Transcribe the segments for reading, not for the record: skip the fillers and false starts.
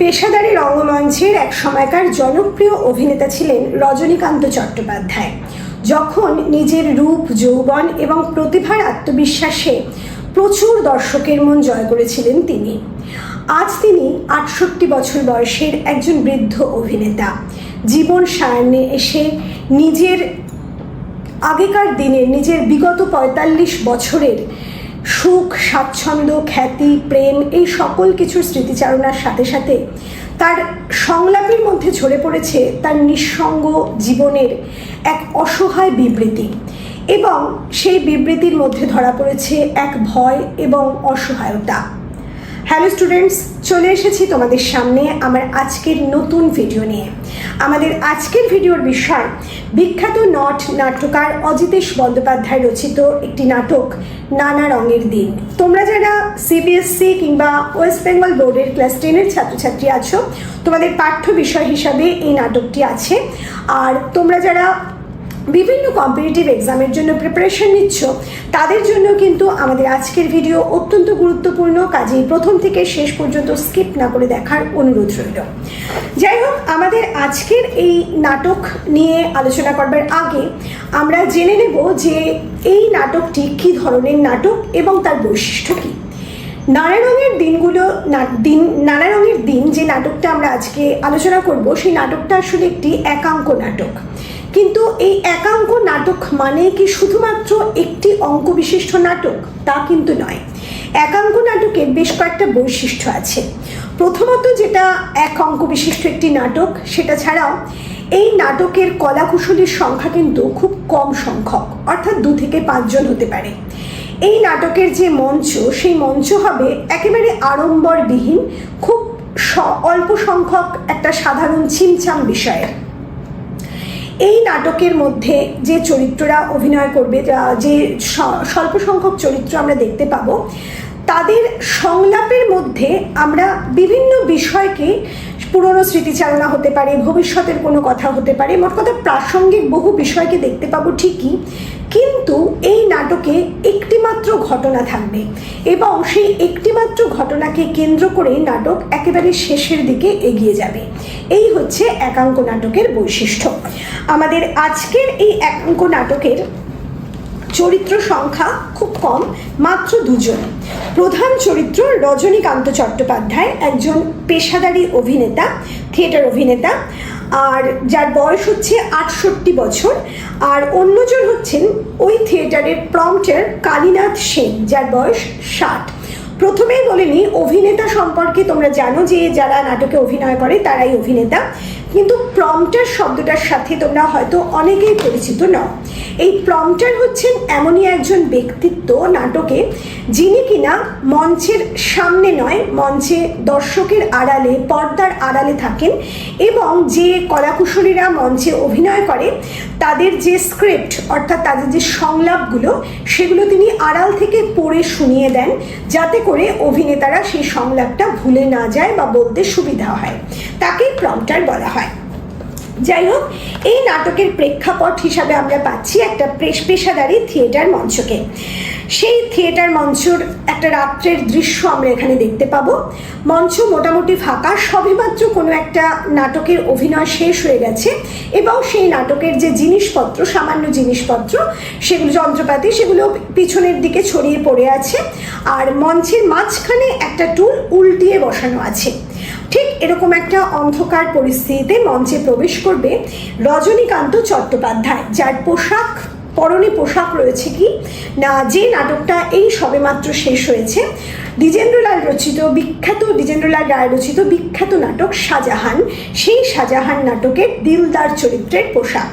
পেশাদারি রঙ্গমঞ্চের এক সময়কার জনপ্রিয় অভিনেতা ছিলেন রজনীকান্ত চট্টোপাধ্যায়। যখন নিজের রূপ, যৌবন এবং প্রতিভার আত্মবিশ্বাসে প্রচুর দর্শকের মন জয় করেছিলেন তিনি। আজ তিনি ৬৮ বছর বয়সের একজন বৃদ্ধ অভিনেতা। জীবন সায়ান্নে এসে নিজের আগেকার দিনের, নিজের বিগত ৪৫ বছরের সুখ, স্বাচ্ছন্দ্য, খ্যাতি, প্রেম এই সকল কিছুর স্মৃতিচারণার সাথে সাথে তার সংলাপের মধ্যে ঝরে পড়েছে তার নিঃসঙ্গ জীবনের এক অসহায় বিবৃতি, এবং সেই বিবৃতির মধ্যে ধরা পড়েছে এক ভয় এবং অসহায়তা। হ্যালো স্টুডেন্টস, চলে এসেছি তোমাদের সামনে আমার আজকের নতুন ভিডিও নিয়ে। আমাদের আজকের ভিডিওর বিষয় বিখ্যাত নট নাট্যকার অজিতেশ বন্দ্যোপাধ্যায় রচিত একটি নাটক নানা রঙের দিন। তোমরা যারা সিবিএসসি কিংবা ওয়েস্ট বেঙ্গল বোর্ডের ক্লাস 10-এর ছাত্রছাত্রী আছো, তোমাদের পাঠ্য বিষয় হিসাবে এই নাটকটি আছে। আর তোমরা যারা বিভিন্ন কম্পিটিটিভ এক্সামের জন্য প্রিপারেশন নিচ্ছ, তাদের জন্য কিন্তু আমাদের আজকের ভিডিও অত্যন্ত গুরুত্বপূর্ণ। কাজেই প্রথম থেকে শেষ পর্যন্ত স্কিপ না করে দেখার অনুরোধ রইল। যাই হোক, আমাদের আজকের এই নাটক নিয়ে আলোচনা করবার আগে আমরা জেনে নেব যে এই নাটকটি কী ধরনের নাটক এবং তার বৈশিষ্ট্য কী। নানা রঙের দিন যে নাটকটা আমরা আজকে আলোচনা করব, সেই নাটকটা আসলে একটি একাঙ্ক নাটক। কিন্তু এই একাঙ্ক নাটক মানে কি শুধুমাত্র একটি অঙ্ক বিশিষ্ট নাটক? তা কিন্তু নয়। একাঙ্ক নাটকের বেশ কয়েকটা বৈশিষ্ট্য আছে। প্রথমত, যেটা এক অঙ্ক বিশিষ্ট একটি নাটক, সেটা ছাড়াও এই নাটকের কলাকুশলীর সংখ্যা কিন্তু খুব কম সংখ্যক, অর্থাৎ 2 থেকে 5 জন হতে পারে। এই নাটকের যে মঞ্চ, সেই মঞ্চ হবে একেবারে আড়ম্বরবিহীন, খুব অল্প সংখ্যক একটা সাধারণ ছিমছাম বিষয়ের। এই নাটকের মধ্যে যে চরিত্ররা অভিনয় করবে, যে স্বল্প সংখ্যক চরিত্র আমরা দেখতে পাবো, তাদের সংলাপের মধ্যে আমরা বিভিন্ন বিষয়কে, পুরনো স্মৃতিচারণা হতে পারে, ভবিষ্যতের কোনো কথা হতে পারে, মোট কথা প্রাসঙ্গিক বহু বিষয়কে দেখতে পাবো ঠিকই, কিন্তু এই নাটকে একটিমাত্র ঘটনা থাকবে এবং সেই একটিমাত্র ঘটনাকে কেন্দ্র করেই নাটক একেবারে শেষের দিকে এগিয়ে যাবে। এই হচ্ছে একাঙ্ক নাটকের বৈশিষ্ট্য। আমাদের আজকের এই একাঙ্ক নাটকের চরিত্র সংখ্যা খুব কম, মাত্র 2 জন। প্রধান চরিত্র রজনীকান্ত চট্টোপাধ্যায়, একজন পেশাদারি অভিনেতা, থিয়েটার অভিনেতা, আর যার বয়স হচ্ছে ৬৮ বছর। আর অন্যজন হচ্ছেন ওই থিয়েটারের প্রম্পটার কালীনাথ সেন, যার বয়স 60। প্রথমেই বলে নিই, অভিনেতা সম্পর্কে তোমরা জানো যে যারা নাটকে অভিনয় করে তারাই অভিনেতা, কিন্তু প্রম্পটার শব্দটার সাথে তোমরা হয়তো অনেকেই পরিচিত নও। এই প্রম্পটার হচ্ছেন এমনই একজন ব্যক্তিত্ব নাটকে, যিনি কিনা মঞ্চের সামনে নয়, মঞ্চে দর্শকের আড়ালে, পর্দার আড়ালে থাকেন, এবং যে কলাকুশলীরা মঞ্চে অভিনয় করে তাদের যে স্ক্রিপ্ট, অর্থাৎ তাদের যে সংলাপগুলো, সেগুলো তিনি আড়াল থেকে পড়ে শুনিয়ে দেন, যাতে করে অভিনেতারা সেই সংলাপটা ভুলে না যায় বা বলতে সুবিধা হয়। তাকেই প্রম্পটার বলা হয়। যাই হোক, এই নাটকের প্রেক্ষাপট হিসাবে আমরা পাচ্ছি একটা পেশাদারি থিয়েটার মঞ্চকে। সেই থিয়েটার মঞ্চর একটা রাত্রের দৃশ্য আমরা এখানে দেখতে পাবো। মঞ্চ মোটামুটি ফাঁকা, সবেমাত্র কোনো একটা নাটকের অভিনয় শেষ হয়ে গেছে এবং সেই নাটকের যে জিনিসপত্র, সামান্য জিনিসপত্র, সেগুলো যন্ত্রপাতি, সেগুলো পিছনের দিকে ছড়িয়ে পড়ে আছে, আর মঞ্চের মাঝখানে একটা টুল উল্টিয়ে বসানো আছে। ঠিক এরকম একটা অন্ধকার পরিস্থিতিতে মঞ্চে প্রবেশ করবে রজনীকান্ত চট্টোপাধ্যায়, যার পরনে পোশাক রয়েছে কি না, যে নাটকটা এই সবেমাত্র শেষ হয়েছে, দ্বিজেন্দ্রলাল রায় রচিত বিখ্যাত নাটক শাহজাহান, সেই শাহজাহান নাটকের দিলদার চরিত্রের পোশাক।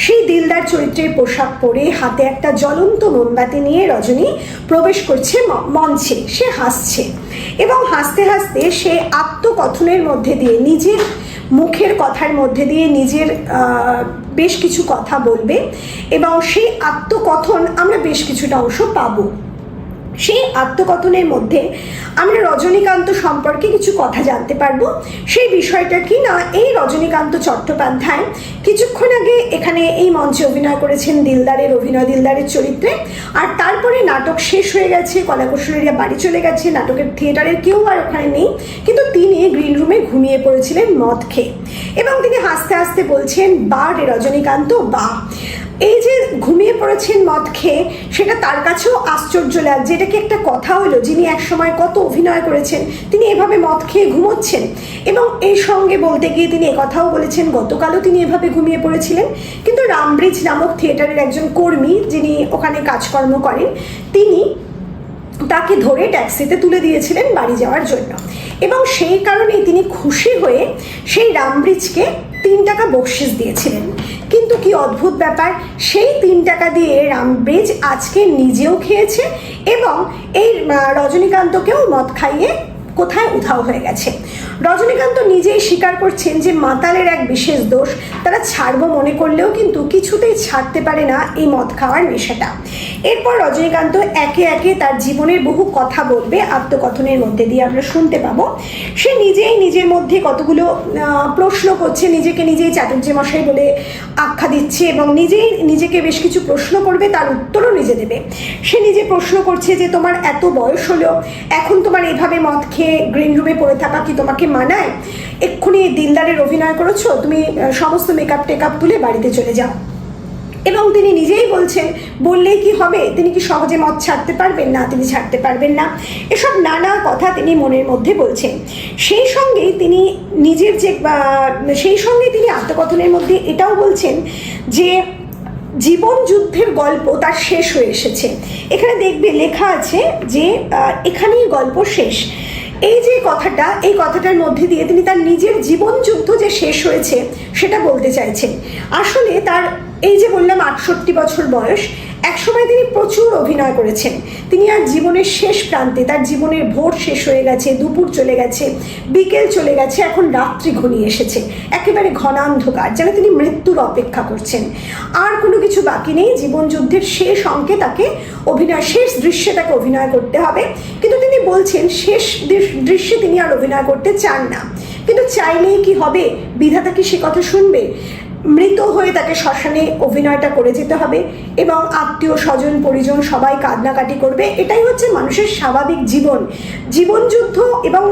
সেই দিলদার চরিত্রের পোশাক পরে হাতে একটা জ্বলন্ত মোমবাতি নিয়ে রজনী প্রবেশ করছে মঞ্চে। সে হাসছে এবং হাসতে হাসতে সে আত্মকথনের মধ্যে দিয়ে, নিজের মুখের কথার মধ্যে দিয়ে নিজের বেশ কিছু কথা বলবে, এবং সেই আত্মকথন আমরা বেশ কিছুটা অংশ পাবো। সেই আত্মকথনের মধ্যে আমরা রজনীকান্ত সম্পর্কে কিছু কথা জানতে পারবো। সেই বিষয়টা কি না, এই রজনীকান্ত চট্টোপাধ্যায় কিছুক্ষণ আগে এখানে এই মঞ্চে অভিনয় করেছেন দিলদারের চরিত্রে, আর তারপরে নাটক শেষ হয়ে গেছে, কলাকুশলীরা বাড়ি চলে গেছে, নাটকের থিয়েটারের কেউ আর ওখানে নেই, কিন্তু তিনি গ্রিন রুমে ঘুমিয়ে পড়েছিলেন মদ খেয়ে, এবং তিনি হাসতে হাসতে বলছেন, বা রে রজনীকান্ত বা। এই যে ঘুমিয়ে পড়েছেন মদ খেয়ে, সেটা তার কাছেও আশ্চর্য লাগছে। এটা কি একটা কথা হলো, যিনি একসময় কত অভিনয় করেছেন তিনি এভাবে মদ খেয়ে ঘুমোচ্ছেন? এবং এই সঙ্গে বলতে গিয়ে তিনি একথাও বলেছেন, গতকালও তিনি এভাবে ঘুমিয়ে পড়েছিলেন। কিন্তু রামব্রিজ নামক থিয়েটারের একজন কর্মী, যিনি ওখানে কাজকর্ম করেন, তিনি তাকে ধরে ট্যাক্সিতে তুলে দিয়েছিলেন বাড়ি যাওয়ার জন্য, এবং সেই কারণেই তিনি খুশি হয়ে সেই রামব্রিজকে 3 টাকা বকশিস দিয়েছিলেন। কিন্তু কি অদ্ভুত ব্যাপার, সেই 3 টাকা দিয়ে রামব্রিজ আজকে নিজেও খেয়েছে এবং এই রজনীকান্তকেও মদ খাইয়ে কোথায় উধাও হয়ে গেছে। রজনীকান্ত নিজেই স্বীকার করছেন যে মাতালের এক বিশেষ দোষ, তারা ছাড়বো মনে করলেও কিন্তু কিছুতেই ছাড়তে পারে না এই মদ খাওয়ার নেশাটা। এরপর রজনীকান্ত একে একে তার জীবনের বহু কথা বলবে, আত্মকথনের মধ্যে দিয়ে আমরা শুনতে পাবো। সে নিজেই নিজের মধ্যে কতগুলো প্রশ্ন করছে, নিজেই চাটুর্যে মশাই বলে আখ্যা দিচ্ছে, এবং নিজেকে বেশ কিছু প্রশ্ন করবে, তার উত্তরও নিজে দেবে। সে নিজে প্রশ্ন করছে যে তোমার এত বয়স হলো, এখন তোমার এইভাবে মদ খেয়ে গ্রিন রুমে পড়ে থাকা কি তোমাকে মানায়? এক্ষুনি দিলদারের অভিনয় করেছো, তুমি সমস্ত মেকআপ টেকআপ তুলে বাড়িতে চলে যাও। এবং তিনি নিজেই বলছেন, বললেই কি হবে, তিনি কি সহজে মদ ছাড়তে পারবেন না? তিনি ছাড়তে পারবেন না। এসব নানা কথা তিনি মনের মধ্যে বলছেন। সেই সঙ্গে তিনি আত্মকথনের মধ্যে এটাও বলছেন যে জীবন যুদ্ধের গল্প তার শেষ হয়ে এসেছে। এখানে দেখবে লেখা আছে যে এখানেই গল্প শেষ। এই কথাটার মধ্যে দিয়ে তিনি তার নিজের জীবন যুদ্ধ যে শেষ হয়েছে সেটা বলতে চাইছেন। আসলে তার এই যে বললাম 68 বছর বয়স, একসময় তিনি প্রচুর অভিনয় করেছেন। তিনি আর জীবনের শেষ প্রান্তে, তার জীবনের ভোর শেষ হয়ে গেছে, দুপুর চলে গেছে, বিকেল চলে গেছে, এখন রাত্রি ঘনিয়ে এসেছে, একেবারে ঘনান্ধকার, যেন তিনি মৃত্যুর অপেক্ষা করছেন। আর কোনো কিছু বাকি নেই, জীবন যুদ্ধের শেষ অঙ্কে তাকে শেষ দৃশ্যে তাকে অভিনয় করতে হবে। কিন্তু তিনি বলছেন শেষ দৃশ্যে তিনি আর অভিনয় করতে চান না। কিন্তু চাইলেই কি হবে? বিধাতা কি সে কথা শুনবে? মৃত হয়ে তাকে শ্মশানে অভিনয়টা করে যেতে হবে, এবং আত্মীয় স্বজন পরিজন সবাই কান্নাকাটি করবে। এটাই হচ্ছে মানুষের স্বাভাবিক জীবন যুদ্ধ এবং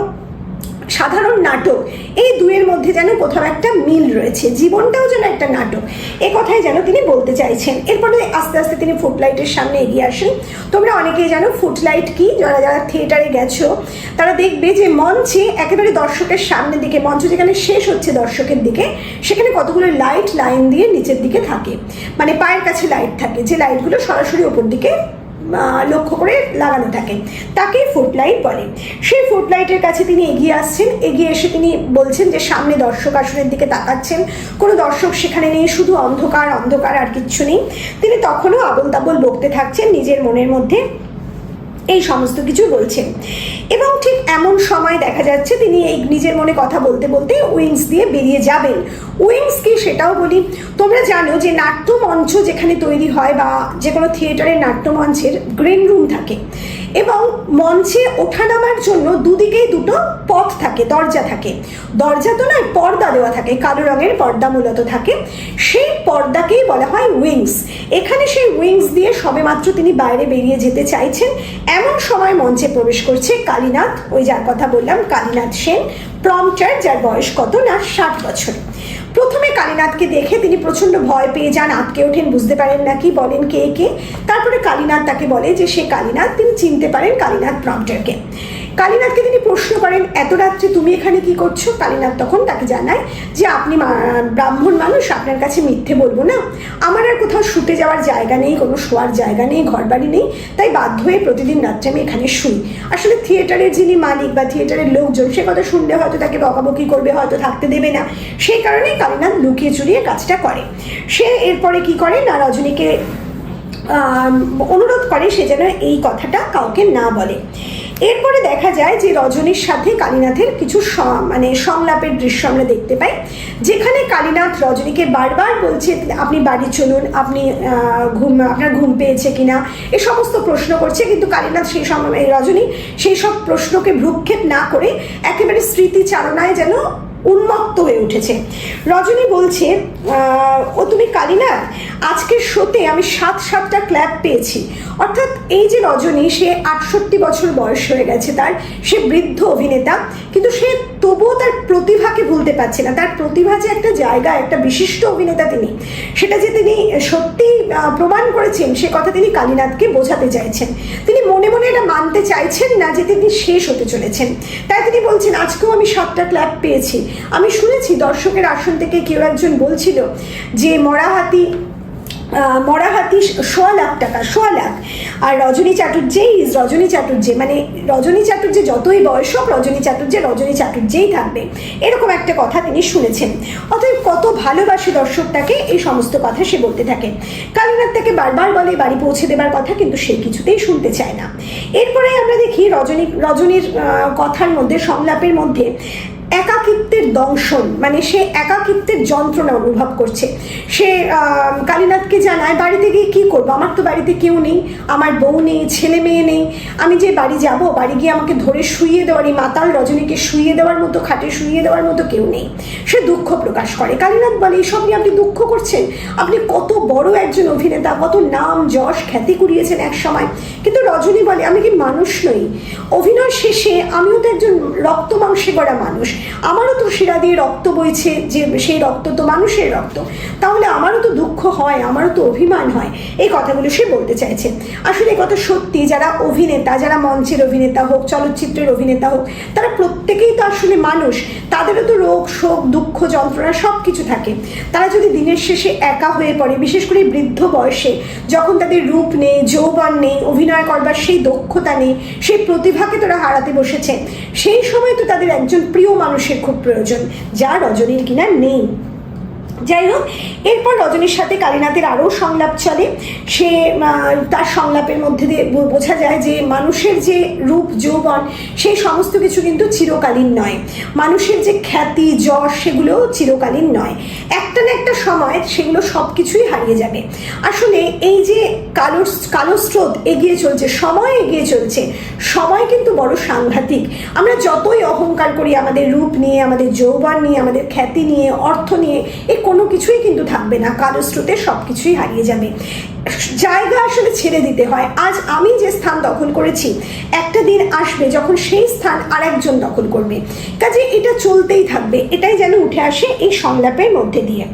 সাধারণ নাটক, এই দুয়ের মধ্যে যেন কোথাও একটা মিল রয়েছে। জীবনটাও যেন একটা নাটক, এ কথাই যেন তিনি বলতে চাইছেন। এরপরে আস্তে আস্তে তিনি ফুটলাইটের সামনে এগিয়ে আসেন। তোমরা অনেকেই জানো ফুটলাইট কি, যারা থিয়েটারে গেছো তারা দেখবে যে মঞ্চে একেবারে দর্শকের সামনের দিকে, মঞ্চ যেখানে শেষ হচ্ছে দর্শকের দিকে, সেখানে কতগুলো লাইন দিয়ে নিচের দিকে থাকে, মানে পায়ের কাছে লাইট থাকে, যে লাইটগুলো সরাসরি ওপর দিকে লক্ষ্য করে লাগানো থাকে, তাকে ফুটলাইট বলে। সেই ফুটলাইটের কাছে তিনি এগিয়ে আসছেন। এগিয়ে এসে তিনি বলছেন যে সামনে দর্শক আসনের দিকে তাকাচ্ছেন, কোনো দর্শক সেখানে নেই, শুধু অন্ধকার আর কিচ্ছু নেই। তিনি তখনও আবোল তাবোল বকতে থাকছেন নিজের মনের মধ্যে, এই সমস্ত কিছু বলছেন। এবং ঠিক এমন সময় দেখা যাচ্ছে তিনি এই নিজের মনে কথা বলতে বলতে উইংস দিয়ে বেরিয়ে যাবেন। উইংস কি সেটাও বলি। তোমরা জানো যে নাট্যমঞ্চ যেখানে তৈরি হয় বা যে কোনো থিয়েটারের নাট্যমঞ্চের গ্রিন রুম থাকে, এবং মঞ্চে ওঠানামার জন্য দুদিকেই দুটো পথ থাকে, দরজা থাকে। দরজা তো নয়, পর্দা দেওয়া থাকে, কালো রঙের পর্দা মূলত থাকে। সেই পর্দাকেই বলা হয় উইংস। এখানে সেই উইংস দিয়ে সবেমাত্র তিনি বাইরে বেরিয়ে যেতে চাইছেন, এমন সময় মঞ্চে প্রবেশ করছে কালীনাথ, ওই যার কথা বললাম, কালীনাথ সেন, প্রম্পটার, যার বয়স কত না 60 বছর। প্রথমে কালীনাথকে দেখে তিনি প্রচণ্ড ভয় পেয়ে যান, আটকে ওঠেন, বুঝতে পারেন না কি বলেন কে। তারপরে কালীনাথ তাকে বলে যে সে কালীনাথ, তিনি চিনতে পারেন কালীনাথ প্রম্পটারকে। কালীনাথকে তিনি প্রশ্ন করেন, এত রাত্রে তুমি এখানে কি করছো? কালীনাথ তখন তাকে জানায় যে আপনি ব্রাহ্মণ মানুষ, আপনার কাছে মিথ্যে বলবো না, আমার আর কোথাও শুতে যাওয়ার জায়গা নেই, কোনো শোয়ার জায়গা নেই, ঘর বাড়ি নেই, তাই বাধ্য হয়ে প্রতিদিন রাত্রে আমি এখানে শুই। আসলে থিয়েটারের যিনি মালিক বা থিয়েটারের লোকজন সে কথা শুনলে হয়তো তাকে বকাবকি করবে, হয়তো থাকতে দেবে না, সেই কারণেই কালীনাথ লুকিয়ে চুরিয়ে কাজটা করে। সে এরপরে কি করে না, রজনীকে অনুরোধ করে সে যেন এই কথাটা কাউকে না বলে। এরপরে দেখা যায় যে রজনীর সাথে কালীনাথের কিছু মানে সংলাপের দৃশ্য আমরা দেখতে পাই, যেখানে কালীনাথ রজনীকে বারবার বলছে আপনি বাড়ি চলুন, আপনি আপনার ঘুম পেয়েছে কিনা, এই সমস্ত প্রশ্ন করছে। কিন্তু কালীনাথ সেই সময় রজনী সেই সব প্রশ্নকে ভ্রুক্ষেপ না করে একেবারে স্মৃতিচারণায় যেন উন্মত্ত হয়ে উঠেছে। রজনী বলছে, ও তুমি কালীনাথ, আজকের শোতে আমি 7টা ক্ল্যাপ পেয়েছি। অর্থাৎ এই যে রজনী, সে 68 বছর বয়স হয়ে গেছে তার, সে বৃদ্ধ অভিনেতা, কিন্তু সে তবুও তার প্রতিভাকে ভুলতে পারছে না। তার প্রতিভা যে একটা জায়গা, একটা বিশিষ্ট অভিনেতা তিনি, সেটা যে তিনি সত্যি প্রমাণ করেছেন, সে কথা তিনি কালীনাথকে বোঝাতে চাইছেন। তিনি মনে মনে এটা মানতে চাইছেন না যে তিনি শেষ হতে চলেছেন। তাই তিনি বলছেন, আজকেও আমি 7টা ক্ল্যাপ পেয়েছি। আমি শুনেছি দর্শকের আসন থেকে কেউ একজন বলছিল যে মরা হাতি 1.25 লাখ টাকা, 1.25 লাখ। আর রজনী চাটুর্যে মানে রজনী চাটুর্যে যতই বয়স হোক, রজনী চাটুর্যেই থাকবে, এরকম একটা কথা তিনি শুনেছেন। অতএব কত ভালোবাসে দর্শকটাকে, এই সমস্ত কথা সে বলতে থাকে। কালীনাথ তাকে বারবার বলে বাড়ি পৌঁছে দেবার কথা, কিন্তু সে কিছুতেই শুনতে চায় না। এরপরে আমরা দেখি রজনীর কথার মধ্যে, সংলাপের মধ্যে একাকিত্বের দংশন, মানে সে একাকিত্বের যন্ত্রণা অনুভব করছে। সে কালীনাথকে জানায়, বাড়িতে গিয়ে কী করবো, আমার তো বাড়িতে কেউ নেই, আমার বউ নেই, ছেলে মেয়ে নেই, আমি যে বাড়ি যাব, বাড়ি গিয়ে আমাকে ধরে শুইয়ে দেওয়ার, এই মাতাল রজনীকে শুইয়ে দেওয়ার মতো, খাটে শুইয়ে দেওয়ার মতো কেউ নেই। সে দুঃখ প্রকাশ করে। কালীনাথ বলে, এইসব নিয়ে আপনি দুঃখ করছেন? আপনি কত বড় একজন অভিনেতা, কত নাম যশ খ্যাতি কুড়িয়েছেন এক সময়। কিন্তু রজনী বলে, আমি কি মানুষ নই? অভিনয় শেষে আমিও তো একজন রক্ত মাংসে গড়া মানুষ, আমারও তো শিরা দিয়ে রক্ত বইছে, যে সেই রক্ত তো মানুষের রক্ত, তাহলে আমারও তো দুঃখ হয়, আমারও তো অভিমান হয়। এই কথাগুলো সে বলতে চাইছে। আসলে এই কথা সত্যি, যারা অভিনেতা, যারা মঞ্চের অভিনেতা হোক, চলচ্চিত্রের অভিনেতা হোক, তারা প্রত্যেকেই তো আসলে মানুষ। তাদেরও তো রোগ শোক দুঃখ যন্ত্রণা সব কিছু থাকে। তারা যদি দিনের শেষে একা হয়ে পড়ে, বিশেষ করে বৃদ্ধ বয়সে, যখন তাদের রূপ নেই, যৌবন নেই, অভিনয় করবার সেই দক্ষতা নেই, সেই প্রতিভাকে তারা হারাতে বসেছে, সেই সময় তো তাদের একজন প্রিয় মানুষের খুব প্রয়োজন, যা রজনীর কিনা নেই। যাই হোক, এরপর রজনীর সাথে কালীনাথের আরও সংলাপ চলে। সে তার সংলাপের মধ্যে দিয়ে বোঝা যায় যে মানুষের যে রূপ যৌবন, সেই সমস্ত কিছু কিন্তু চিরকালীন নয়। মানুষের যে খ্যাতি যশ, সেগুলোও চিরকালীন নয়। একটা না একটা সময় সেগুলো সব কিছুই হারিয়ে যাবে। আসলে এই যে কালো স্রোত এগিয়ে চলছে, সময় এগিয়ে চলছে, সময় কিন্তু বড় সাংঘাতিক। আমরা যতই অহংকার করি আমাদের রূপ নিয়ে, আমাদের যৌবন নিয়ে, আমাদের খ্যাতি নিয়ে, অর্থ নিয়ে, কোনো কিছুই কিন্তু থাকবে না। কালো স্রোতে সব কিছুই হারিয়ে যাবে। জায়গা আসলে ছেড়ে দিতে হয়। আজ আমি যে স্থান দখল করেছি, একটা দিন আসবে যখন সেই স্থান আরেকজন দখল করবে। কাজে এটা চলতেই থাকবে। এটাই যেন উঠে আসে এই সংলাপের মধ্যে দিয়ে।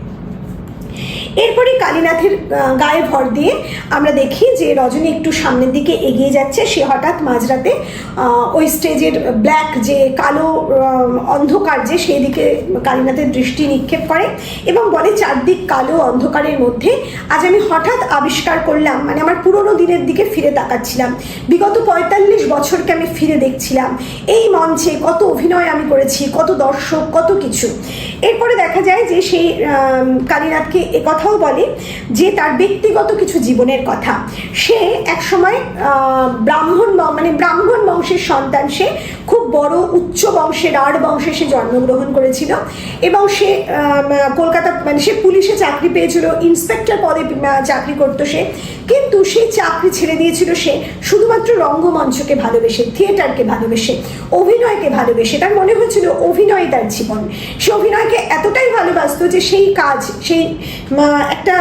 এরপরে কালীনাথের গায়ে ভর দিয়ে আমরা দেখি যে রজনী একটু সামনের দিকে এগিয়ে যাচ্ছে। সে হঠাৎ মাঝরাতে ওই স্টেজের ব্ল্যাক যে কালো অন্ধকার, যে সেই দিকে কালীনাথের দৃষ্টি নিক্ষেপ করে এবং বলে, চারদিক কালো অন্ধকারের মধ্যে আজ আমি হঠাৎ আবিষ্কার করলাম, মানে আমার পুরোনো দিনের দিকে ফিরে তাকাচ্ছিলাম, বিগত 45 বছরকে আমি ফিরে দেখছিলাম। এই মঞ্চে কত অভিনয় আমি করেছি, কত দর্শক, কত কিছু। এরপরে দেখা যায় যে সেই কালীনাথকে কথা বলে যে তার ব্যক্তিগত কিছু জীবনের কথা। সে একসময় ব্রাহ্মণ বংশের সন্তান। সে খুব বড় উচ্চ বংশের, রাঢ় বংশে সে জন্মগ্রহণ করেছিল এবং সে কলকাতা, মানে সে পুলিশে চাকরি পেয়েছিল, ইন্সপেক্টর পদে চাকরি করতো সে। কিন্তু সেই চাকরি ছেড়ে দিয়েছিল সে শুধুমাত্র রঙ্গমঞ্চকে ভালোবেসে, থিয়েটারকে ভালোবেসে, অভিনয়কে ভালোবেসে। তার মনে হয়েছিল অভিনয় তার জীবন। সে অভিনয়কে এতটাই ভালোবাসতো যে সেই কাজ, সেই একটা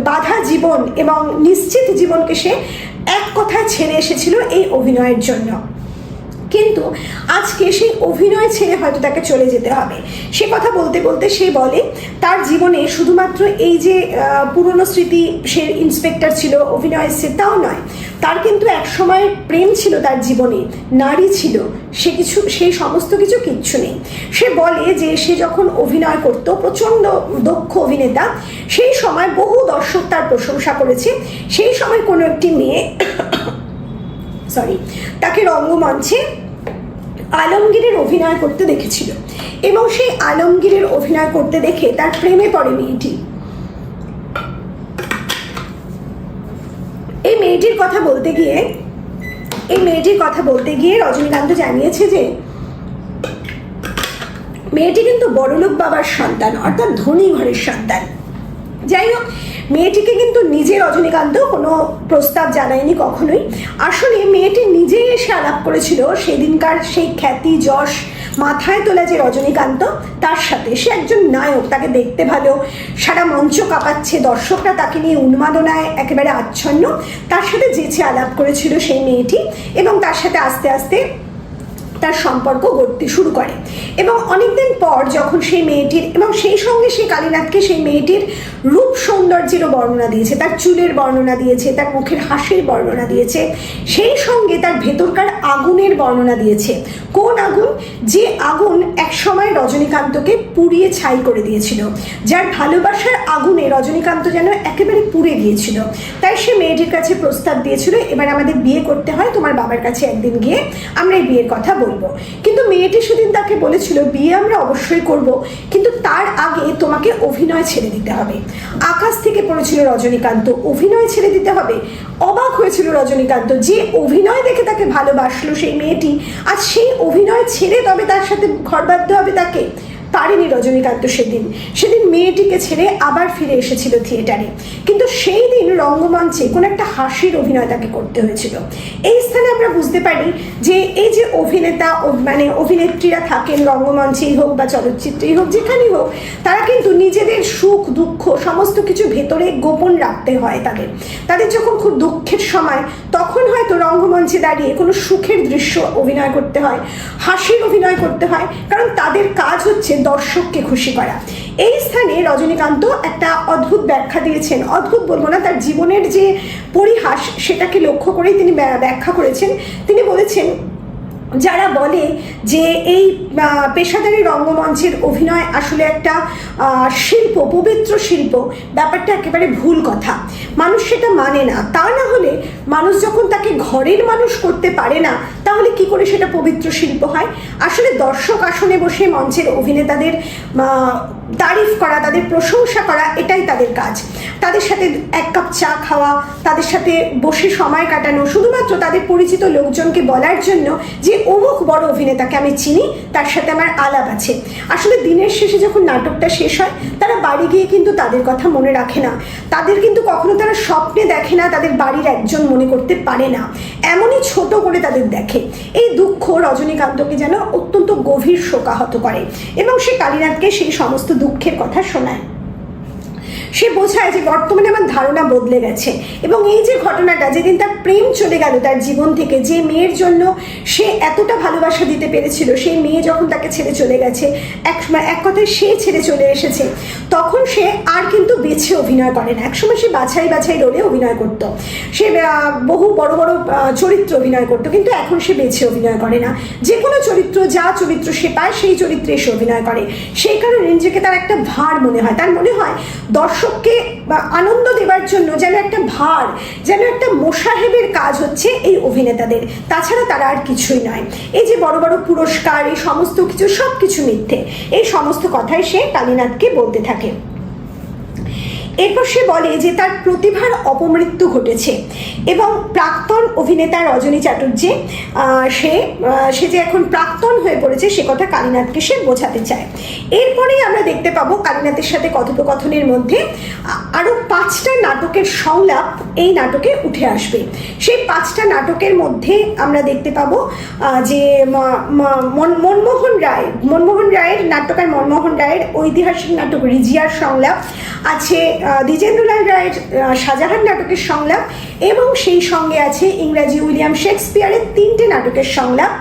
বাধা জীবন এবং নিশ্চিত জীবনকে সে এক কথায় ছেড়ে এসেছিল এই অভিনয়ের জন্য। কিন্তু আজকে সেই অভিনয় ছেড়ে হয়তো তাকে চলে যেতে হবে। সে কথা বলতে বলতে সে বলে, তার জীবনে শুধুমাত্র এই যে পুরনো স্মৃতি, সে ইন্সপেক্টর ছিল, অভিনয় এসছে, তাও নয়। তার কিন্তু এক সময় প্রেম ছিল তার জীবনে, নারী ছিল, সেই সমস্ত কিছু কিচ্ছু নেই। সে বলে যে সে যখন অভিনয় করতো, প্রচণ্ড দক্ষ অভিনেতা, সেই সময় বহু দর্শক তার প্রশংসা করেছে। সেই সময় কোনো একটি মেয়ে তাকে রঙ্গমঞ্চে আলমগীরের অভিনয় করতে দেখেছিল এবং সেই আলমগীরের অভিনয় করতে দেখে তার প্রেমে পড়ে মেয়েটি। এই মেয়েটির কথা বলতে গিয়ে এই মেয়েটির কথা বলতে গিয়ে রজনীকান্ত জানিয়েছে যে মেয়েটি কিন্তু বড়লোক বাবার সন্তান, অর্থাৎ ধনী ঘরের সন্তান। যাই হোক, মেয়েটিকে কিন্তু নিজে রজনীকান্ত কোনো প্রস্তাব জানায়নি কখনোই। আসলে মেয়েটি নিজেই এসে আলাপ করেছিল সেদিনকার সেই খ্যাতি যশ মাথায় তোলা যে রজনীকান্ত, তার সাথে। সে একজন নায়ক, তাকে দেখতে ভালো, সারা মঞ্চ কাঁপাচ্ছে, দর্শকরা তাকে নিয়ে উন্মাদনায় একেবারে আচ্ছন্ন। তার সাথে যেচে আলাপ করেছিল সেই মেয়েটি, এবং তার সাথে আস্তে আস্তে তার সম্পর্ক গড়তে শুরু করে। এবং অনেকদিন পর যখন সেই মেয়েটির, এবং সেই সঙ্গে সেই কালীনাথকে সেই মেয়েটির রূপ সৌন্দর্যেরও বর্ণনা দিয়েছে, তার চুলের বর্ণনা দিয়েছে, তার মুখের হাসির বর্ণনা দিয়েছে, সেই সঙ্গে তার ভেতরকার আগুনের বর্ণনা দিয়েছে। কোন আগুন? যে আগুন একসময় রজনীকান্তকে পুড়িয়ে ছাই করে দিয়েছিল, যার ভালোবাসার আগুনে রজনীকান্ত যেন একেবারে পুড়ে গিয়েছিল। তাই সে মেয়েটির কাছে প্রস্তাব দিয়েছিল, এবার আমাদের বিয়ে করতে হয়, তোমার বাবার কাছে একদিন গিয়ে আমরা এই বিয়ের কথা বলবো। কিন্তু মেয়েটি সেদিন তাকে বলেছিল, বিয়ে আমরা অবশ্যই করব, কিন্তু তার আগে তোমাকে অভিনয় ছেড়ে দিতে হবে। আকাশ থেকে পড়েছিল রজনীকান্ত, অভিনয় ছেড়ে দিতে হবে। অবাক হয়েছিল রজনীকান্ত, যে অভিনয় দেখে তাকে ভালোবাসলো সেই মেয়েটি, আজ সেই অভিনয় ছেড়ে তবে তার সাথে ঘর বাঁধতে হবে তাকে। পারেনি রজনীকান্ত সেদিন মেয়েটিকে ছেড়ে আবার ফিরে এসেছিল থিয়েটারে। কিন্তু সেই দিন রঙ্গমঞ্চে কোনো একটা হাসির অভিনয় তাকে করতে হয়েছিল। এই স্থানে আমরা বুঝতে পারি যে এই যে অভিনেতা মানে অভিনেত্রীরা থাকেন রঙ্গমঞ্চেই হোক বা চলচ্চিত্রেই হোক, যেখানেই হোক, তারা কিন্তু নিজেদের সুখ দুঃখ সমস্ত কিছু ভেতরে গোপন রাখতে হয় তাদের যখন খুব দুঃখের সময়, তখন হয়তো রঙ্গমঞ্চে দাঁড়িয়ে কোনো সুখের দৃশ্য অভিনয় করতে হয়, হাসির অভিনয় করতে হয়, কারণ তাদের কাজ হচ্ছে দর্শককে খুশি করা। এই স্থানে রজনীকান্ত একটা অদ্ভুত ব্যাখ্যা দিয়েছেন, অদ্ভুত বলবো না, তার জীবনের যে পরিহাস সেটাকে লক্ষ্য করেই তিনি ব্যাখ্যা করেছেন। তিনি বলেছেন, যারা বলে যে এই পেশাদারি রঙ্গমঞ্চের অভিনয় আসলে একটা শিল্প, পবিত্র শিল্প, ব্যাপারটা একেবারে ভুল কথা। মানুষ সেটা মানে না। তা না হলে মানুষ যখন তাকে ঘরের মানুষ করতে পারে না, তাহলে কি করে সেটা পবিত্র শিল্প হয়? আসলে দর্শক আসনে বসে মঞ্চের অভিনেতাদের তারিফ করা, তাদের প্রশংসা করা, এটাই তাদের কাজ। তাদের সাথে এক কাপ চা খাওয়া, তাদের সাথে বসে সময় কাটানো, শুধুমাত্র তাদের পরিচিত লোকজনকে বলার জন্য যে অমুক বড় অভিনেতাকে আমি চিনি, তার সাথে আমার আলাপ আছে। আসলে দিনের শেষে যখন নাটকটা শেষ হয়, তারা বাড়ি গিয়ে কিন্তু তাদের কথা মনে রাখে না, তাদের কিন্তু কখনো তারা স্বপ্নে দেখে না, তাদের বাড়ির একজন মনে করতে পারে না, এমনই ছোট করে তাদের দেখে। এই দুঃখ রজনীকান্তকে যেন অত্যন্ত গভীর শোকাহত করে, এবং সে কালীনাথকে সেই সমস্ত দুঃখের কথা শোনায়। সে বোঝায় যে বর্তমানে আমার ধারণা বদলে গেছে, এবং এই যে ঘটনাটা, যেদিন তার প্রেম চলে গেল তার জীবন থেকে, যে মেয়ের জন্য সে এতটা ভালোবাসা দিতে পেরেছিল, সেই মেয়ে যখন তাকে ছেড়ে চলে গেছে, এক কথায় সে ছেড়ে চলে এসেছে, তখন সে আর কিন্তু বেছে অভিনয় করে না। একসময় সে বাছাই রোলে অভিনয় করত, সে বহু বড় বড় চরিত্র অভিনয় করত, কিন্তু এখন সে বেছে অভিনয় করে না। যে কোনো চরিত্র, যা চরিত্র সে পায়, সেই চরিত্রে সে অভিনয় করে। সেই কারণে নিজেকে তার একটা ভার মনে হয়, তার মনে হয় দর্শককে আনন্দ দেওয়ার জন্য যেন একটা ভার, যেন একটা মোসাহেবের কাজ হচ্ছে এই অভিনেতাদের, তাছাড়া তারা আর কিছুই নয়। এই যে বড় বড় পুরস্কার, এই সমস্ত কিছু, সব কিছু মিথ্যে, এই সমস্ত কথাই সে কালীনাথকে বলতে থাকে। এরপর সে বলে যে তার প্রতিভার অপমৃত্যু ঘটেছে, এবং প্রাক্তন অভিনেতা রজনী চ্যাটার্জি সে যে এখন প্রাক্তন হয়ে পড়েছে, সে কথা কালীনাথকে সে বোঝাতে চায়। এরপরেই আমরা দেখতে পাবো কালীনাথের সাথে কথোপকথনের মধ্যে আরও 5টা নাটকের সংলাপ এই নাটকে উঠে আসবে। সেই 5টা নাটকের মধ্যে আমরা দেখতে পাবো যে মনমোহন রায়ের নাট্যকার মনমোহন রায়ের ঐতিহাসিক নাটক রিজিয়ার সংলাপ আছে, দ্বিজেন্দ্রলাল রায়ের শাহজাহান নাটকের সংলাপ, এবং সেই সঙ্গে আছে ইংরাজি উইলিয়াম শেক্সপিয়ারের 3টে নাটকের সংলাপ।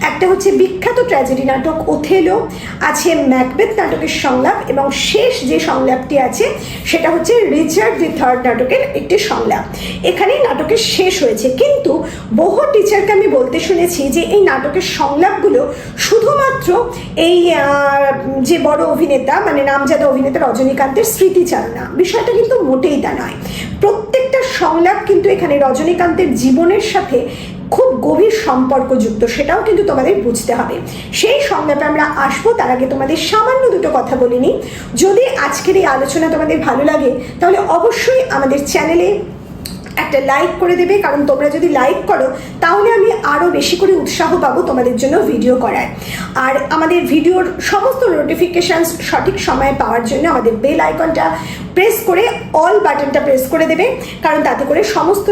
একটা হচ্ছে বিখ্যাত ট্র্যাজেডি নাটক ওথেলো, আছে ম্যাকবেথ নাটকের সংলাপ, এবং শেষ যে সংলাপটি আছে সেটা হচ্ছে রিচার্ড দি থার্ড নাটকের একটি সংলাপ। এখানেই নাটকের শেষ হয়েছে। কিন্তু বহু টিচারকে আমি বলতে শুনেছি যে এই নাটকের সংলাপগুলো শুধুমাত্র এই যে বড় অভিনেতা, মানে নামজাদা অভিনেতা রজনীকান্তের স্মৃতিচারণা। বিষয়টা কিন্তু মোটেই তা নয়। প্রত্যেকটা সংলাপ কিন্তু এখানে রজনীকান্তের জীবনের সাথে খুব গভীর সম্পর্কযুক্ত, সেটাও কিন্তু তোমাদের বুঝতে হবে। সেই সংলাপে আমরা আসবো, তার আগে তোমাদের সামান্য দুটো কথা বলে নিই। যদি আজকের এই আলোচনা তোমাদের ভালো লাগে, তাহলে অবশ্যই আমাদের চ্যানেলে একটা একটা লাইক করে দেবে, কারণ তোমরা যদি লাইক করো তাহলে আমি আরও বেশি করে উৎসাহ পাবো তোমাদের জন্য ভিডিও করার। আর আমাদের ভিডিওর সমস্ত নোটিফিকেশানস সঠিক সময়ে পাওয়ার জন্য আমাদের বেল আইকনটা প্রেস করে অল বাটনটা প্রেস করে দেবে, কারণ তাতে করে সমস্ত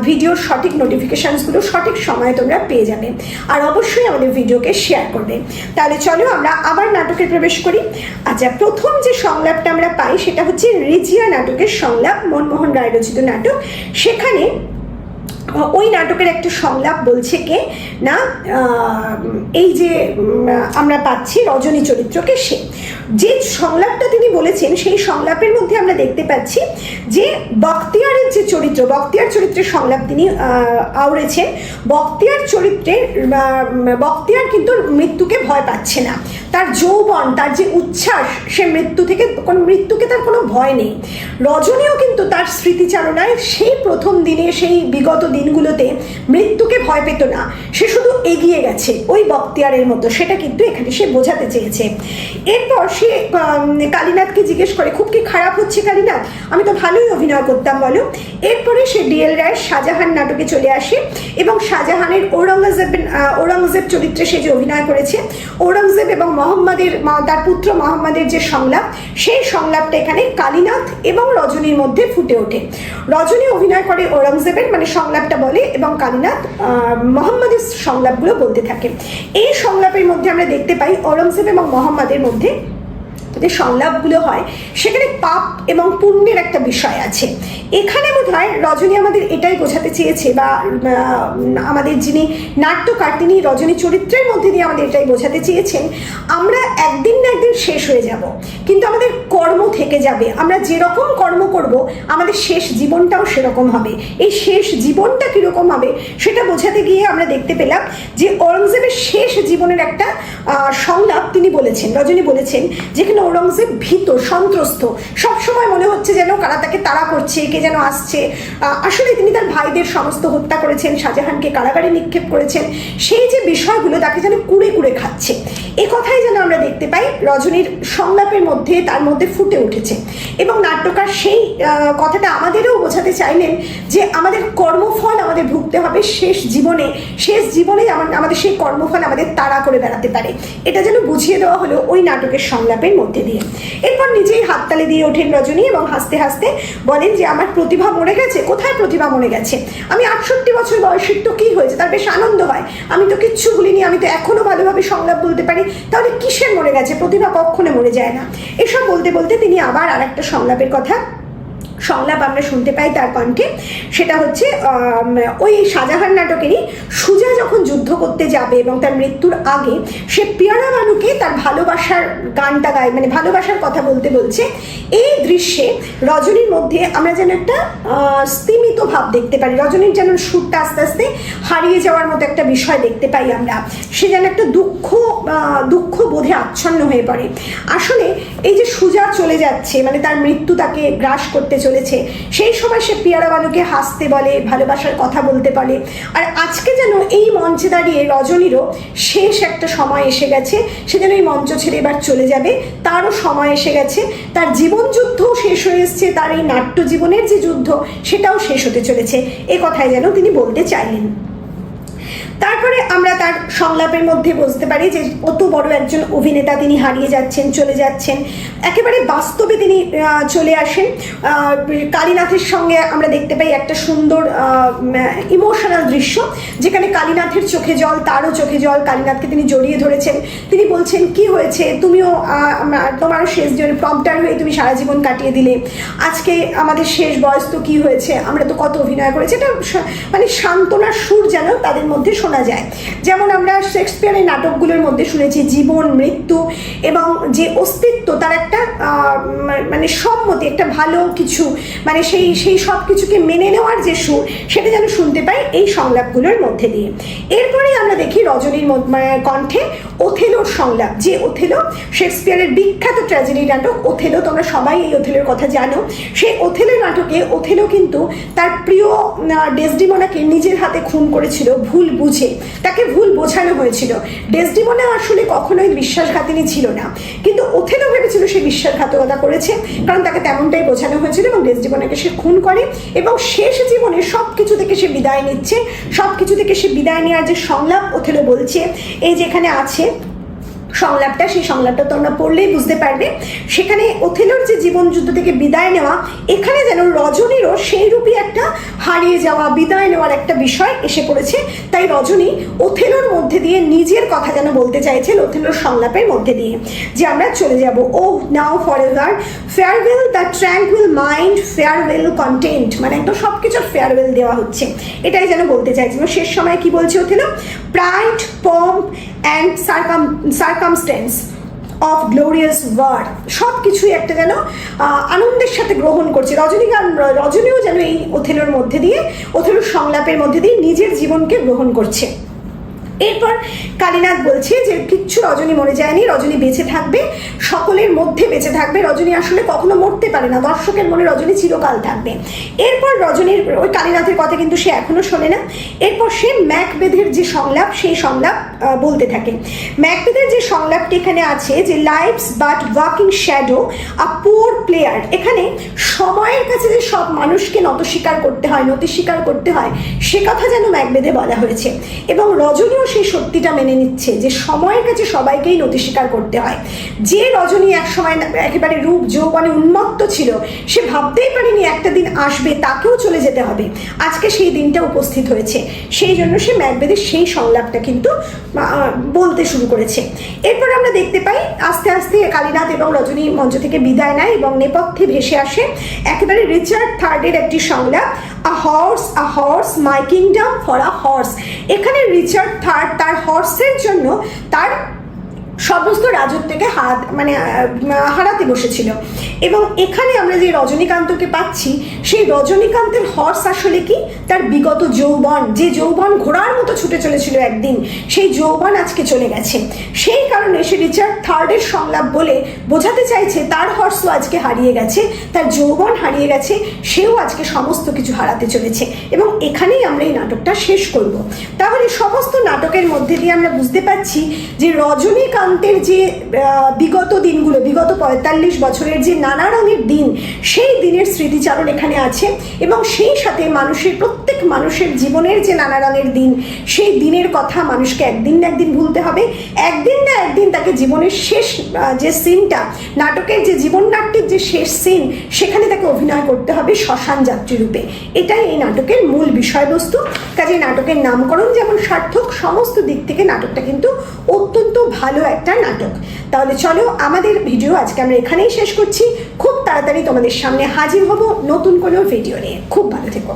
ভিডিওর সঠিক নোটিফিকেশানসগুলো সঠিক সময়ে তোমরা পেয়ে যাবে। আর অবশ্যই আমাদের ভিডিওকে শেয়ার করবে। তাহলে চলো আমরা আবার নাটকে প্রবেশ করি। আচ্ছা, প্রথম যে সংলাপটা আমরা পাই সেটা হচ্ছে রিজিয়া নাটকের সংলাপ, মনমোহন রায় রচিত নাটক। সেখানে ওই নাটকের একটা সংলাপ বলছে কে না, এই যে আমরা পাচ্ছি রজনী চরিত্রকে, সে যে সংলাপটা তিনি বলেছেন সেই সংলাপের মধ্যে আমরা দেখতে পাচ্ছি যে বখতিয়ারের যে চরিত্র, বখতিয়ার চরিত্রের সংলাপ তিনি আওড়েছেন। বখতিয়ার কিন্তু মৃত্যুকে ভয় পাচ্ছে না, তার যৌবন, তার যে উচ্ছ্বাস, সে মৃত্যুকে তার কোনো ভয় নেই। রজনীও কিন্তু তার স্মৃতিচারণায় সেই প্রথম দিনে, সেই বিগত দিনগুলোতে মৃত্যুকে ভয় পেত না, সে শুধু এগিয়ে গেছে ওই বখতিয়ারের মতো, সেটা কিন্তু এখানে সে বোঝাতে চেয়েছে। এরপর সে কালীনাথকে জিজ্ঞেস করে, খুব কি খারাপ হচ্ছে কালীনাথ? আমি তো ভালোই অভিনয় করতাম, বলো। এরপরে সে ডিএল রায়ের শাহজাহান নাটকে চলে আসে এবং শাহজাহানের ঔরঙ্গজেব চরিত্রে সে যে অভিনয় করেছে, ঔরঙ্গজেব এবং তার পুত্র মোহাম্মদের যে সংলাপ, সেই সংলাপটা এখানে কালীনাথ এবং রজনীর মধ্যে ফুটে ওঠে। রজনী অভিনয় করে ঔরঙ্গজেবের, মানে সংলাপটা বলে, এবং কালীনাথ মোহাম্মদের সংলাপগুলো বলতে থাকে। এই সংলাপের মধ্যে আমরা দেখতে পাই ঔরঙ্গজেব এবং মোহাম্মদের মধ্যে যে সংলাপগুলো হয় সেখানে পাপ এবং পুণ্যের একটা বিষয় আছে। এখানে বোধহয় রজনী আমাদের এটাই বোঝাতে চেয়েছে, বা আমাদের যিনি নাট্যকার তিনি রজনী চরিত্রের মধ্যে দিয়ে আমাদের এটাই বোঝাতে চেয়েছেন, আমরা একদিন না একদিন শেষ হয়ে যাব, কিন্তু আমাদের কর্ম থেকে যাবে। আমরা যেরকম কর্ম করব আমাদের শেষ জীবনটাও সেরকম হবে। এই শেষ জীবনটা কীরকম হবে সেটা বোঝাতে গিয়ে আমরা দেখতে পেলাম যে ঔরঙ্গজেবের শেষ জীবনের একটা সংলাপ তিনি বলেছেন, রজনী বলেছেন, যেখানে ঔরঙ্গজেব ভীত, সন্ত্রস্ত, সবসময় মনে হচ্ছে যেন কারা তাকে তাড়া করছে, কে যেন আসছে। আসলে তিনি তার ভাইদের সমস্ত হত্যা করেছেন, শাহজাহানকে কারাগারে নিক্ষেপ করেছেন, সেই যে বিষয়গুলো তাকে যেন কুড়ে কুড়ে খাচ্ছে, এ কথাই যেন আমরা দেখতে পাই রজনীর সংলাপের মধ্যে, তার মধ্যে ফুটে উঠেছে। এবং নাট্যকার সেই কথাটা আমাদেরও বোঝাতে চাইলেন যে আমাদের কর্মফল আমাদের ভুগতে হবে শেষ জীবনে আমাদের সেই কর্মফল আমাদের তাড়া করে বেড়াতে পারে, এটা যেন বুঝিয়ে দেওয়া হলো ওই নাটকের সংলাপের মধ্যে দিয়ে। এরপর নিজেই হাততালি দিয়ে ওঠেন রজনী এবং হাসতে হাসতে বলেন যে আমার প্রতিভা মরে গেছে। কোথায় প্রতিভা মরে গেছে? আমি 68 বছর বয়সের, তো কি হয়েছে? তার বেশ আনন্দ হয়, আমি তো কিচ্ছু ভুলিনি, আমি তো এখনো ভালোভাবে সংলাপ বলতে পারি, তাহলে কিসের মরে গেছে? প্রতিভা কখনো মরে যায় না। এসব বলতে বলতে তিনি আবার আরেকটা সংলাপ আমরা শুনতে পাই তার কণ্ঠে। সেটা হচ্ছে ওই শাহজাহান নাটকেরই সুজা যখন যুদ্ধ করতে যাবে এবং তার মৃত্যুর আগে সে পিয়ারা বানুকে তার ভালোবাসার গানটা গায়, মানে ভালোবাসার কথা বলছে। এই দৃশ্যে রজনীর মধ্যে আমরা যেন একটা স্তিমিত ভাব দেখতে পাই, রজনীর যেন সুরটা আস্তে আস্তে হারিয়ে যাওয়ার মতো একটা বিষয় দেখতে পাই আমরা। সে যেন একটা দুঃখ বোধে আচ্ছন্ন হয়ে পড়ে। আসলে এই যে সুজা চলে যাচ্ছে, মানে তার মৃত্যু তাকে গ্রাস করতে চলেছে, সেই সময় সে পিয়ারা বানুকে হাসতে বলে, ভালোবাসার কথা বলতে বলে। আর আজকে যেন এই মঞ্চে দাঁড়িয়ে রজনীরও শেষ একটা সময় এসে গেছে, সে যেন এই মঞ্চ ছেড়ে এবার চলে যাবে, তারও সময় এসে গেছে, তার জীবন যুদ্ধও শেষ হয়ে এসছে, তার এই নাট্য জীবনের যে যুদ্ধ সেটাও শেষ হতে চলেছে, এ কথাই যেন তিনি বলতে চাইলেন। তারপরে আমরা তার সংলাপের মধ্যে বুঝতে পারি যে অত বড় একজন অভিনেতা তিনি হারিয়ে যাচ্ছেন, চলে যাচ্ছেন, একেবারে বাস্তবে তিনি চলে আসেন। কালীনাথের সঙ্গে আমরা দেখতে পাই একটা সুন্দর ইমোশনাল দৃশ্য, যেখানে কালীনাথের চোখে জল, তারও চোখে জল, কালীনাথকে তিনি জড়িয়ে ধরেছেন। তিনি বলছেন, কি হয়েছে, তুমিও তোমারও শেষ জীবনে প্রম্পটার হয়ে তুমি সারা জীবন কাটিয়ে দিলে, আজকে আমাদের শেষ বয়স, তো কি হয়েছে, আমরা তো কত অভিনয় করেছি। এটা মানে সান্ত্বনার সুর যেন তাদের মধ্যে শোনা যায়। যেমন আমরা শেক্সপিয়ারের নাটকগুলোর মধ্যে শুনেছি জীবন, মৃত্যু এবং যে অস্তিত্ব, তার একটা মানে সম্মতি, একটা ভালো কিছু, মানে সেই সব কিছুকে মেনে নেওয়ার যে সুর, সেটা যেন শুনতে পাই এই সংলাপগুলোর মধ্যে দিয়ে। এরপরেই আমরা দেখি রজনীর কণ্ঠে ওথেলোর সংলাপ, যে ওথেলো শেক্সপিয়ারের বিখ্যাত ট্র্যাজেডি নাটক ওথেলো, তোমরা সবাই এই ওথেলোর কথা জানো। সেই ওথেলো নাটকে ওথেলো কিন্তু তার প্রিয় ডেসডিমোনাকে নিজের হাতে খুন করেছিল ভুল বুঝে। বুঝে তাকে ভুল বোঝানো হয়েছিল। ডেসডিমোনা আসলে কখনোই বিশ্বাসঘাতিনী ছিল না, কিন্তু ওথেলো ভেবেছিল সে বিশ্বাসঘাতকতা করেছে, কারণ তাকে তেমনটাই বোঝানো হয়েছিল এবং ডেসডিমোনাকে সে খুন করে এবং শেষ জীবনে সব কিছু থেকে সে বিদায় নিচ্ছে। সব কিছু থেকে সে বিদায় নেওয়ার যে সংলাপ ওথেলো বলছে, এই যেখানে আছে সংলাপটা, সেই সংলাপটা তোমরা পড়লেই বুঝতে পারবে। সেখানে ওথেলোর যে জীবন যুদ্ধ থেকে বিদায় নেওয়া, এখানে যেন রজনীরও সেই রূপী একটা হারিয়ে যাওয়া, বিদায় নেওয়ার একটা বিষয় এসে পড়েছে। তাই রজনী ওথেলোর মধ্যে দিয়ে নিজের কথা যেন বলতে চাইছেন, ওথেলোর সংলাপের মধ্যে দিয়ে, যে আমরা চলে যাব। Oh now forever, farewell the tranquil mind, farewell content, মানে একদম সব কিছুর ফেয়ারওয়েল দেওয়া হচ্ছে, এটাই যেন বলতে চাইছিল। শেষ সময় কি বলছে Othello? Pride, pomp and circumstance of glorious war, সব কিছুই একটা যেন আনন্দের সাথে গ্রহণ করছে। রজনীও যেন এই ওথেলোর মধ্যে দিয়ে, ওথেলোর সংলাপের মধ্যে দিয়ে নিজের জীবনকে গ্রহণ করছে। এরপর কালীনাথ বলছে যে কিচ্ছু রজনী মরে যায়নি, রজনী বেঁচে থাকবে, সকলের মধ্যে বেঁচে থাকবে। রজনী আসলে কখনো মরতে পারে না, দর্শকের মনে রজনী চিরকাল থাকবে। এরপর রজনীর ওই কালীনাথের কথা কিন্তু সে এখনো শোনে না। এরপর সে ম্যাকবেথের যে সংলাপ, সেই সংলাপ বলতে থাকে। ম্যাকবেথের যে সংলাপটি এখানে আছে যে life's but walking shadow a poor player, এখানে সময়ের কাছে যে সব মানুষকে নতি স্বীকার করতে হয়, সে কথা যেন ম্যাকবেথে বলা হয়েছে। এবং রজনীও সেই সত্যিটা মেনে নিচ্ছে যে সময়ের কাছে সবাইকেই নতি স্বীকার করতে হয়। যে রজনী এক সময় একেবারে রূপ যৌবনে উন্মত্ত ছিল, সে ভাবতেই পারেনি একটা দিন আসবে তাকেও চলে যেতে হবে। আজকে সেই দিনটা উপস্থিত হয়েছে, সেই জন্য সে ম্যাকবেথের সেই সংলাপটা কিন্তু বলতে শুরু করেছে। এরপর আমরা দেখতে পাই আস্তে আস্তে কালীনাথ এবং রজনী মঞ্চ থেকে বিদায় নেয় এবং নেপথ্যে ভেসে আসে একেবারে রিচার্ড থার্ডের একটি সংলাপ, a horse my kingdom for a horse. এখানে রিচার্ড থার্ড তার হর্সের জন্য তার সমস্ত রাজত্বকে হারাতে বসেছিল। এবং এখানে আমরা যে রজনীকান্তকে পাচ্ছি, সেই রজনীকান্তের হর্স আসলে কি? তার বিগত যৌবন, যে যৌবন ঘোড়ার মতো ছুটে চলেছিল একদিন, সেই যৌবন আজকে চলে গেছে। সেই কারণে সে রিচার্ড থার্ডের সংলাপ বলে বোঝাতে চাইছে তার হর্সও আজকে হারিয়ে গেছে, তার যৌবন হারিয়ে গেছে, সেও আজকে সমস্ত কিছু হারাতে চলেছে। এবং এখানেই আমরা এই নাটকটা শেষ করব। তাহলে সমস্ত নাটকের মধ্যে দিয়ে আমরা বুঝতে পারছি যে রজনীকান্ত যে বিগত দিনগুলো, বিগত 45 বছরের যে নানা রঙের দিন, সেই দিনের স্মৃতিচারণ এখানে আছে। এবং সেই সাথে প্রত্যেক মানুষের জীবনের যে নানা রঙের দিন, সেই দিনের কথা মানুষকে একদিন না একদিন ভুলতে হবে। একদিন না একদিন তাকে জীবনের শেষ যে সিনটা, নাটকের যে জীবননাট্যের যে শেষ সিন, সেখানে তাকে অভিনয় করতে হবে শ্মশান যাত্রী রূপে। এটাই এই নাটকের মূল বিষয়বস্তু। কাজে নাটকের নামকরণ যেমন সার্থক, সমস্ত দিক থেকে নাটকটা কিন্তু অত্যন্ত ভালো একটা নাটক। তাহলে চলো, আমাদের ভিডিও আজকে আমরা এখানেই শেষ করছি। খুব তাড়াতাড়ি তোমাদের সামনে হাজির হব নতুন কোনো ভিডিও নিয়ে। খুব ভালো থেকো।